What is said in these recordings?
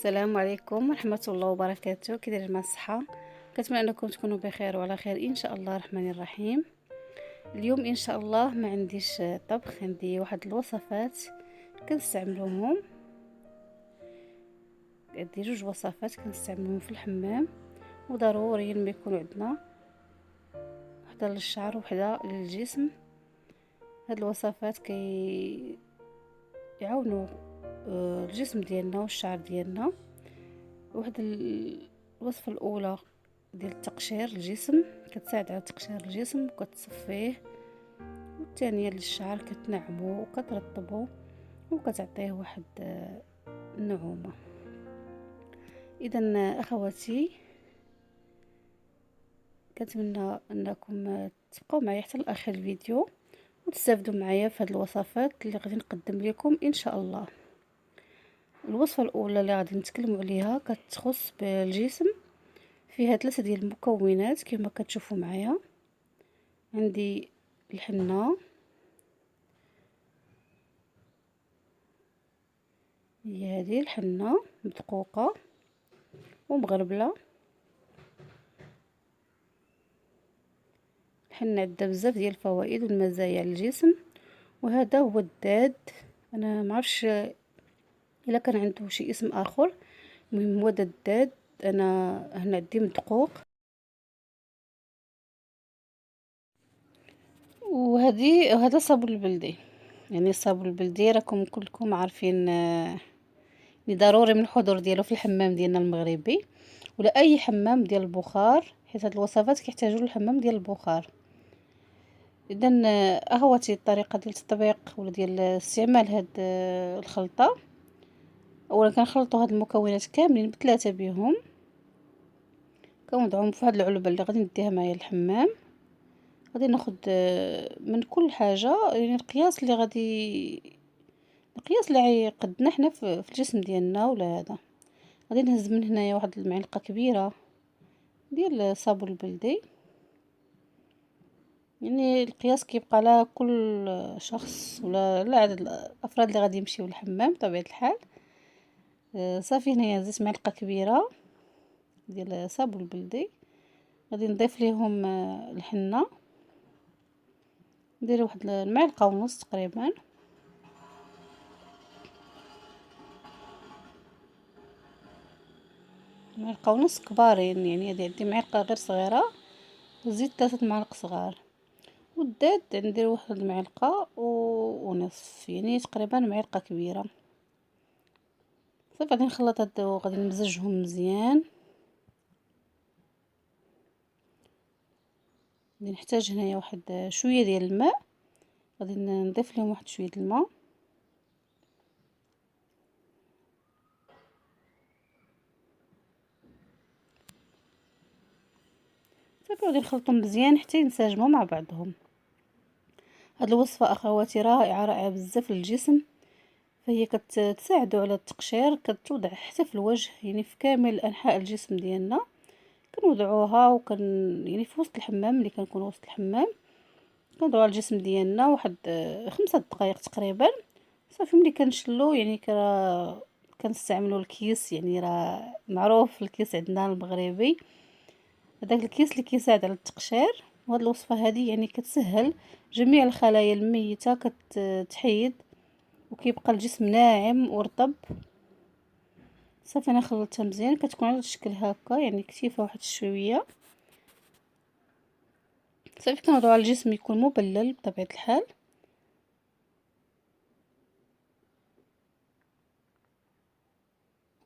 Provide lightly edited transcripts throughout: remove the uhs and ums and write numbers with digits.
السلام عليكم ورحمة الله وبركاته. كي دايرين مع الصحة؟ كنتمنى انكم تكونوا بخير وعلى خير ان شاء الله الرحمن الرحيم. اليوم ان شاء الله ما عنديش طبخ، عندي واحد الوصفات كنستعملوهم. عندي جوج وصفات كنستعملوهم في الحمام، وضروري ما يكونوا عندنا وحده للشعر وحده للجسم. هاد الوصفات يعاونوا الجسم ديالنا والشعر ديالنا. الوصفه الاولى ديال تقشير الجسم، كتساعد على تقشير الجسم وكتصفيه، والثانيه للشعر كتنعمو وكترطبو وكتعطيه واحد النعومه. اذا اخواتي، كنتمنى انكم تبقاو معايا حتى لاخر الفيديو وتستافدوا معايا في هذه الوصفات اللي غادي نقدم لكم ان شاء الله. الوصفه الاولى اللي غادي نتكلموا عليها كتخص بالجسم، فيها 3 ديال المكونات كما كتشوفوا معايا. عندي الحنه، هي هذه الحنه مدقوقه ومغربله. الحنه عندها بزاف ديال الفوائد والمزايا للجسم، وهذا هو الداد. انا ما عرفش الا كان عنده شي اسم اخر، المهم هو الداد. انا هنا عندي مدقوق، وهذا الصابون البلدي. يعني الصابون البلدي راكم كلكم عارفين اللي ضروري من الحضور ديالو في الحمام ديالنا المغربي ولا اي حمام ديال البخار، حيت هاد الوصفات كيحتاجوا للحمام ديال البخار. اذا اهوتي الطريقه ديال التطبيق ولا ديال استعمال هاد الخلطه. اولا كنخلطوا هاد المكونات كاملين بثلاثه بهم، كنوضعهم في هاد العلبه اللي غادي نديها معايا للحمام. غادي ناخذ من كل حاجه يعني القياس اللي غيقدنا حنا في الجسم ديالنا. ولا هذا غادي نهز من هنايا واحد المعلقه كبيره ديال الصابون البلدي. يعني القياس كيبقى على كل شخص ولا عدد الافراد اللي غادي يمشيو للحمام بطبيعه الحال. صافي هنايا زدت معلقه كبيره ديال الصابون البلدي. غادي نضيف ليهم الحنه، ندير واحد المعلقه ونص تقريبا. معلقه ونص كبارين، يعني هذه عندي معلقه غير صغيره وزيد 3 معالق صغار. والداد ندير واحد المعلقه ونصف، يعني تقريبا معلقه كبيره. صافي غادي نخلط هاد وغادي نمزجهم مزيان. غادي نحتاج هنايا واحد شويه ديال الماء، غادي نضيف لهم واحد شويه الماء. صافي غادي نخلطهم مزيان حتى ينسجموا مع بعضهم. هاد الوصفه اخواتي رائعه بزاف للجسم، فهي كتساعدوا على التقشير، كتوضع حتى في الوجه، يعني في كامل انحاء الجسم ديالنا. كنوضعوها يعني في وسط الحمام، اللي كنكون وسط الحمام كنوضعوا على الجسم ديالنا واحد 5 دقائق تقريبا. صافي ملي كنشلو يعني كنستعملوا الكيس، يعني راه معروف الكيس عندنا المغربي، هذاك الكيس اللي كيساعد على التقشير. وهاد الوصفه هذه يعني كتسهل جميع الخلايا الميته، كتحيد وكيبقى الجسم ناعم ورطب. صافي انا خلطتها مزيان، كتكون على الشكل هكا، يعني كثيفه واحد شويه. صافي كنوضعوا على الجسم يكون مبلل بطبيعه الحال.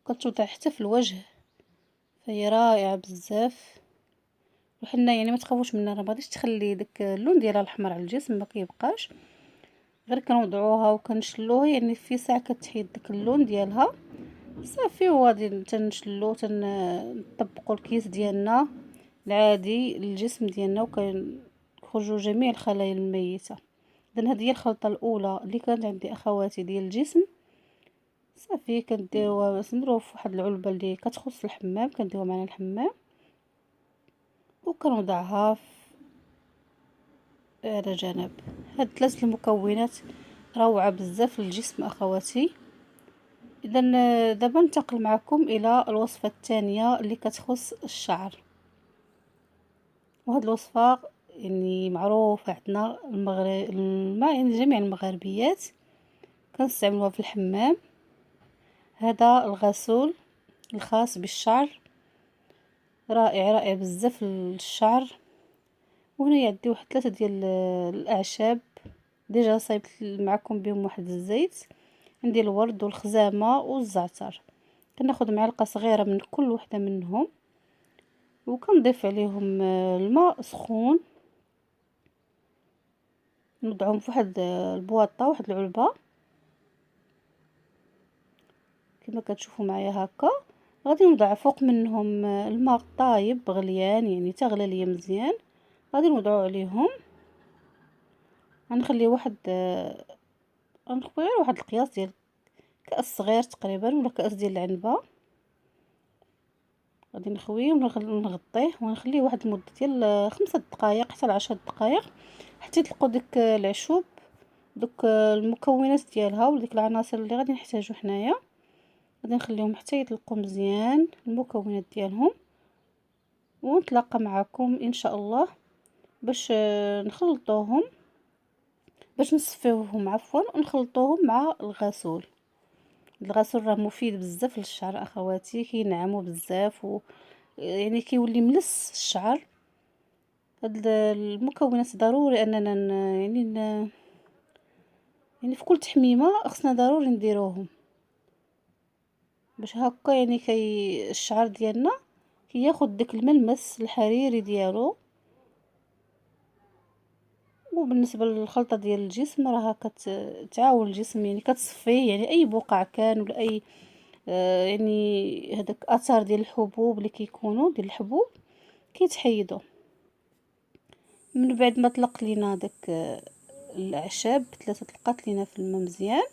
كتوضع حتى في الوجه، فهي رائعه بزاف. وحنا يعني ما تخافوش منها، راه ما غاديش تخلي داك اللون ديالها الاحمر على الجسم، ما كيبقاش. غير كنوضعوها وكنشلوها، يعني في ساعه كتحيد داك اللون ديالها. صافي وغادي تنشلو نطبقوا الكيس ديالنا العادي للجسم ديالنا، وكنخرجوا جميع الخلايا الميته. اذا هذه هي الخلطه الاولى اللي كانت عندي اخواتي ديال الجسم. صافي كنديروها نديروها في واحد العلبه اللي كتخص الحمام، كنديروها معنا الحمام وكنوضعها على جنب. هاد 3 المكونات روعه بزاف للجسم اخواتي. اذا دابا ننتقل معكم الى الوصفه الثانيه اللي كتخص الشعر. وهاد الوصفه يعني معروفه عندنا المغرب، يعني جميع المغاربيات كنستعملوها في الحمام. هذا الغسول الخاص بالشعر، رائع رائع بزاف للشعر. وهنا عندي واحد 3 ديال الاعشاب ديجا صايبت معكم بهم واحد الزيت. عندي الورد والخزامه والزعتر، كناخذ معلقه صغيره من كل وحده منهم وكنضيف عليهم الماء سخون، نوضعهم في واحد البواطه، واحد العلبه كما كتشوفوا معايا هكا. غادي نوضع فوق منهم الماء طايب غليان، يعني تغلى ليا مزيان. غادي نوضعوا عليهم، غنخلي واحد غنخوي غير واحد القياس ديال كاس صغير تقريبا ولا كاس ديال العنبه. غادي نخويه ونغطيه ونخليه واحد المده ديال 5 دقائق حتى ل 10 دقائق حتى تلقوا ديك العشوب، دوك المكونات ديالها وديك العناصر اللي غادي نحتاجو حنايا. غادي نخليهم حتى يطلقوا مزيان المكونات ديالهم، ونتلاقى معكم ان شاء الله باش نخلطوهم، باش نصفيوهم عفوا ونخلطوهم مع الغسول. الغسول راه مفيد بزاف للشعر اخواتي، كينعمو بزاف يعني كيولي ملس الشعر. هاد المكونات ضروري اننا يعني في كل تحميمه خصنا ضروري نديروهم باش هكا يعني الشعر ديالنا كياخد داك الملمس الحريري ديالو. وبالنسبه للخلطه ديال الجسم راها كتعاون الجسم، يعني كتصفيه، يعني اي بقع كان ولا اي يعني هذاك اثار ديال الحبوب اللي كيكونوا ديال الحبوب كيتحيدوا. من بعد ما طلق لينا داك الاعشاب 3 طلقات لينا في الماء مزيان،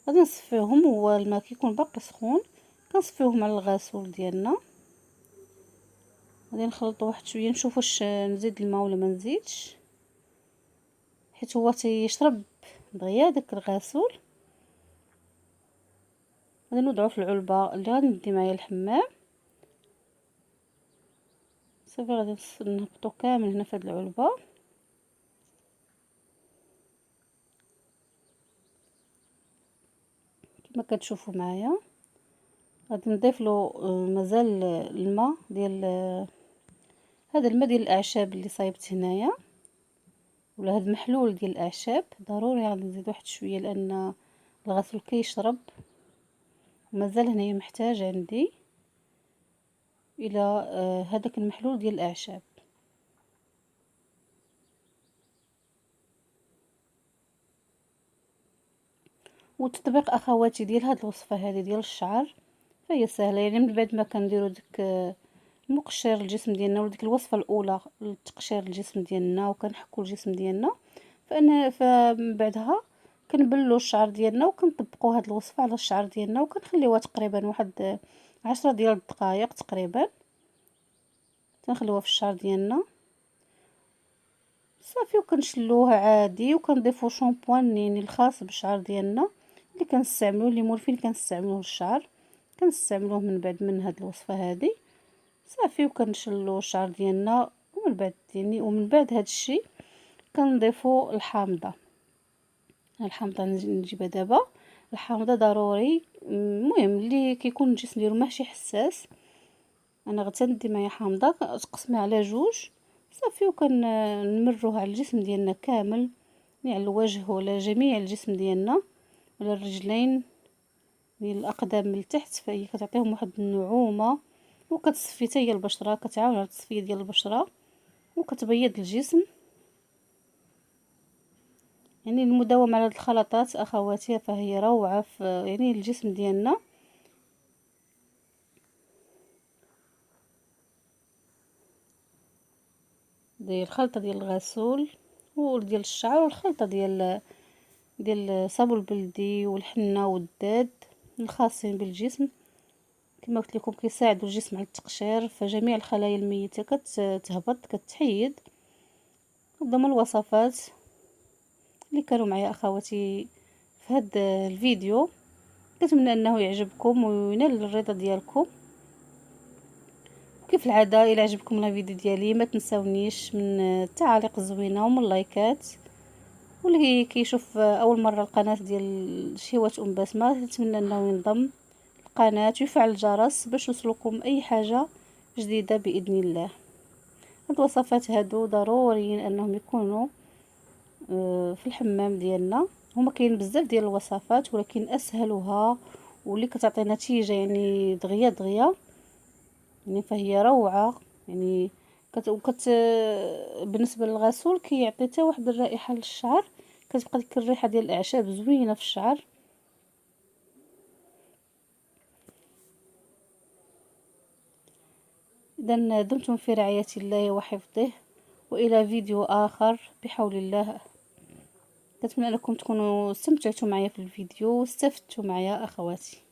غادي نصفيوهم. هو الماء كيكون باقي سخون كنصفيوهم على الغسول ديالنا. غادي نخلطوا واحد شويه نشوف واش نزيد الماء ولا ما نزيدش، حيت هو تيشرب دغيا داك الغسول. غادي نوضعو في العلبه اللي غادي ندي معايا الحمام. صافي غادي نهبطو كامل هنا في هاد العلبه. كما كتشوفوا معايا غادي نضيف له مازال الماء ديال هذا الماء ديال الاعشاب اللي صايبت هنايا، ولا هذا محلول ديال الاعشاب. ضروري غادي نزيد واحد شويه لان الغسول كيشرب. مازال هنايا محتاج عندي الى هذاك المحلول ديال الاعشاب. والتطبيق اخواتي ديال هاد الوصفه هذه ديال الشعر فهي سهله، يعني من بعد ما كنديروا ديك مقشر الجسم ديالنا وديك الوصفه الاولى لتقشير الجسم ديالنا وكنحكوا الجسم ديالنا، فمن بعدها كنبلوا الشعر ديالنا وكنطبقوا هاد الوصفه على الشعر ديالنا وكنخليوها تقريبا واحد 10 ديال الدقائق تقريبا، تنخليوها في الشعر ديالنا صافي. وكنشلوها عادي وكنضيفوا شامبوان يعني الخاص بالشعر ديالنا اللي كنستعملوه، اللي مولفين كنستعملوه للشعر كنستعملوه من بعد من هاد الوصفه هذه صافي. وكنشلو الشعر ديالنا ومن بعد هاد الشيء كنضيفوا الحامضه. الحامضه نجيبها دابا. الحامضه ضروري، المهم اللي كيكون الجسم ديالو ماشي حساس. انا غتندي معايا حامضه تقسمها على 2 صافي، وكنمروها على الجسم ديالنا كامل، يعني على الوجه ولا جميع الجسم ديالنا ولا الرجلين ديال الاقدام من التحت. فهي كتعطيهم واحد النعومه وكتصفي حتى هي البشره، كتعاون على التصفيه ديال البشره وكتبيض الجسم. يعني المداومه على هاد الخلطات اخواتي فهي روعه في يعني الجسم ديالنا. ديال الخلطه ديال الغسول وديال الشعر والخلطه ديال الصابون البلدي والحنه والداد الخاصين بالجسم. كما قلت لكم كيساعدوا الجسم على التقشير، فجميع الخلايا الميته كتهبط كتحيد. هما الوصفات اللي كانوا معايا اخواتي في هذا الفيديو. كنتمنى انه يعجبكم وينال الرضا ديالكم. كيف العاده الى عجبكم الفيديو ديالي ما تنساونيش من التعاليق الزوينه ومن اللايكات، واللي كيشوف اول مره القناه ديال شهوات بسمه نتمنى انه ينضم القناه ويفعل الجرس باش يوصلكم اي حاجه جديده باذن الله. هاد الوصفات هادو ضروريين انهم يكونوا في الحمام ديالنا. هما كاين بزاف ديال الوصفات ولكن اسهلها واللي كتعطي نتيجه يعني دغيا دغيا يعني فهي روعه يعني. بالنسبه للغسول كيعطي حتى واحد الرائحه للشعر، كتبقى ديك الريحه ديال الاعشاب زوينه في الشعر. اذا دمتم في رعايه الله وحفظه، والى فيديو اخر بحول الله. نتمنى انكم تكونوا استمتعتوا معايا في الفيديو واستفدتوا معايا اخواتي.